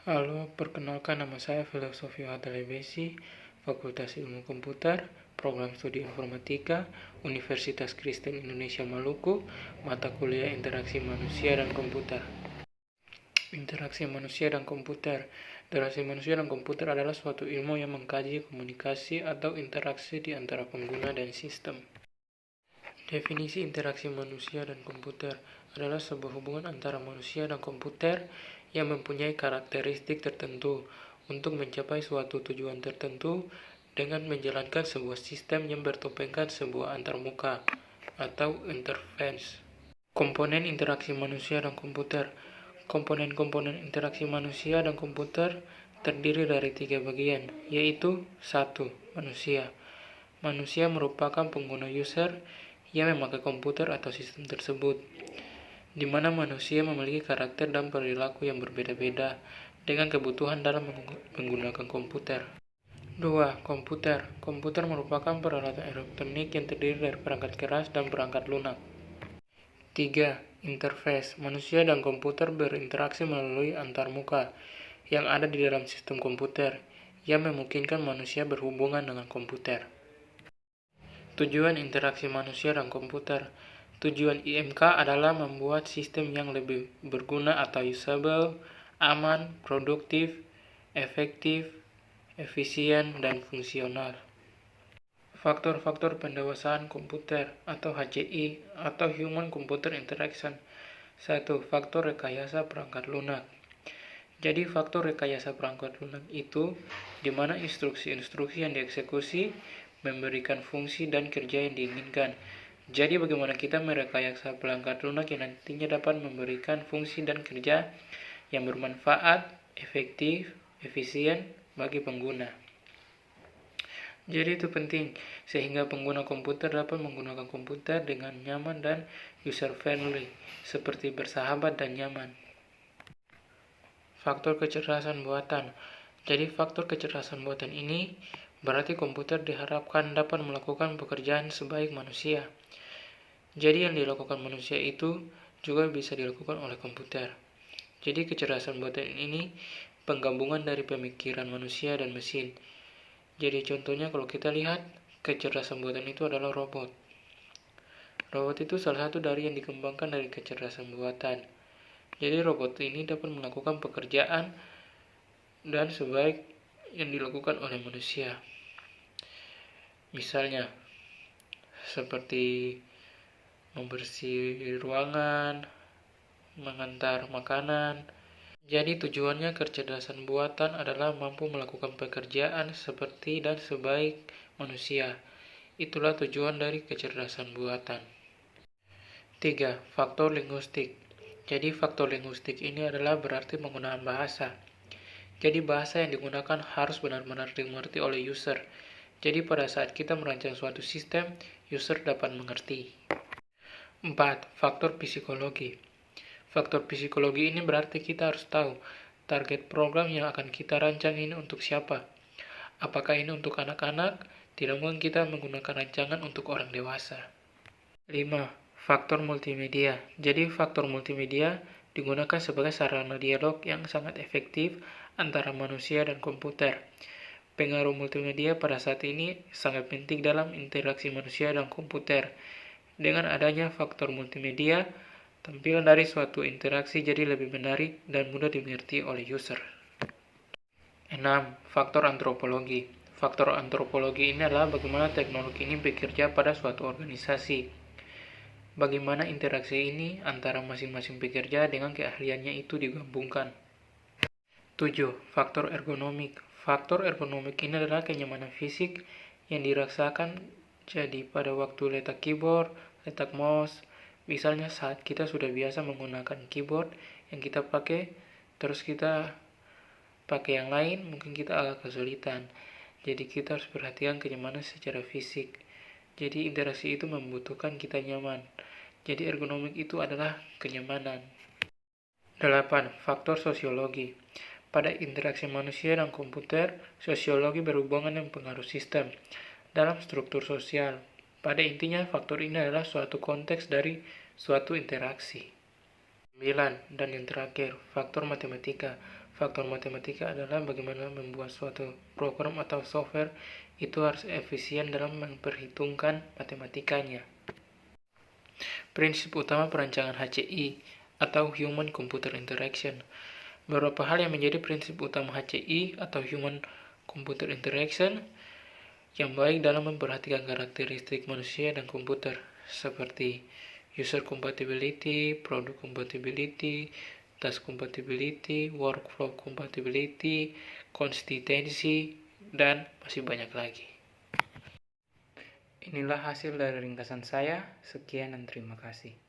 Halo, perkenalkan nama saya Filosofio Hatalebesi, Fakultas Ilmu Komputer, Program Studi Informatika, Universitas Kristen Indonesia Maluku, mata kuliah Interaksi Manusia dan Komputer. Interaksi manusia dan komputer. Interaksi manusia dan komputer adalah suatu ilmu yang mengkaji komunikasi atau interaksi di antara pengguna dan sistem. Definisi interaksi manusia dan komputer adalah sebuah hubungan antara manusia dan komputer yang mempunyai karakteristik tertentu untuk mencapai suatu tujuan tertentu dengan menjalankan sebuah sistem yang bertopengkan sebuah antarmuka atau interface. Komponen interaksi manusia dan komputer. Komponen-komponen interaksi manusia dan komputer terdiri dari 3 bagian, yaitu 1. Manusia. Manusia merupakan pengguna user yang memakai komputer atau sistem tersebut, di mana manusia memiliki karakter dan perilaku yang berbeda-beda dengan kebutuhan dalam menggunakan komputer. 2. Komputer. Komputer merupakan peralatan elektronik yang terdiri dari perangkat keras dan perangkat lunak. 3. Interface. Manusia dan komputer berinteraksi melalui antarmuka yang ada di dalam sistem komputer yang memungkinkan manusia berhubungan dengan komputer. Tujuan interaksi manusia dan komputer. Tujuan IMK adalah membuat sistem yang lebih berguna atau usable, aman, produktif, efektif, efisien, dan fungsional. Faktor-faktor pendewasaan komputer atau HCI atau Human Computer Interaction. 1. Faktor rekayasa perangkat lunak. Jadi faktor rekayasa perangkat lunak itu di mana instruksi-instruksi yang dieksekusi memberikan fungsi dan kerja yang diinginkan. Jadi bagaimana kita merekayasa perangkat lunak yang nantinya dapat memberikan fungsi dan kerja yang bermanfaat, efektif, efisien bagi pengguna. Jadi itu penting sehingga pengguna komputer dapat menggunakan komputer dengan nyaman dan user friendly, seperti bersahabat dan nyaman. Faktor kecerdasan buatan. Jadi faktor kecerdasan buatan ini berarti komputer diharapkan dapat melakukan pekerjaan sebaik manusia. Jadi yang dilakukan manusia itu juga bisa dilakukan oleh komputer. Jadi kecerdasan buatan ini penggabungan dari pemikiran manusia dan mesin. Jadi contohnya kalau kita lihat kecerdasan buatan itu adalah robot. Robot itu salah satu dari yang dikembangkan dari kecerdasan buatan. Jadi robot ini dapat melakukan pekerjaan dan sebaik yang dilakukan oleh manusia. Misalnya seperti membersih ruangan, mengantar makanan. Jadi tujuannya kecerdasan buatan adalah mampu melakukan pekerjaan seperti dan sebaik manusia. Itulah tujuan dari kecerdasan buatan. 3. Faktor linguistik. Jadi faktor linguistik ini adalah berarti penggunaan bahasa. Jadi bahasa yang digunakan harus benar-benar dimengerti oleh user. Jadi pada saat kita merancang suatu sistem, user dapat mengerti. 4. Faktor psikologi. Faktor psikologi ini berarti kita harus tahu target program yang akan kita rancang ini untuk siapa. Apakah ini untuk anak-anak? Tidak mungkin kita menggunakan rancangan untuk orang dewasa. 5. Faktor multimedia. Jadi faktor multimedia digunakan sebagai sarana dialog yang sangat efektif antara manusia dan komputer. Pengaruh multimedia pada saat ini sangat penting dalam interaksi manusia dan komputer. Dengan adanya faktor multimedia, tampilan dari suatu interaksi jadi lebih menarik dan mudah dimengerti oleh user. 6. Faktor antropologi. Faktor antropologi ini adalah bagaimana teknologi ini bekerja pada suatu organisasi. Bagaimana interaksi ini antara masing-masing pekerja dengan keahliannya itu digabungkan. 7. Faktor ergonomik. Faktor ergonomik ini adalah kenyamanan fisik yang dirasakan jadi pada waktu letak keyboard, letak mouse. Misalnya saat kita sudah biasa menggunakan keyboard yang kita pakai, terus kita pakai yang lain, mungkin kita agak kesulitan. Jadi kita harus perhatikan kenyamanan secara fisik. Jadi interaksi itu membutuhkan kita nyaman. Jadi ergonomik itu adalah kenyamanan. 8. Faktor sosiologi. Pada interaksi manusia dan komputer, sosiologi berhubungan dengan pengaruh sistem dalam struktur sosial. Pada intinya, faktor ini adalah suatu konteks dari suatu interaksi. 9. Dan yang terakhir, faktor matematika. Faktor matematika adalah bagaimana membuat suatu program atau software itu harus efisien dalam memperhitungkan matematikanya. Prinsip utama perancangan HCI atau Human Computer Interaction. Beberapa hal yang menjadi prinsip utama HCI atau Human Computer Interaction yang baik dalam memperhatikan karakteristik manusia dan komputer, seperti user compatibility, product compatibility, task compatibility, workflow compatibility, konsistensi, dan masih banyak lagi. Inilah hasil dari ringkasan saya. Sekian dan terima kasih.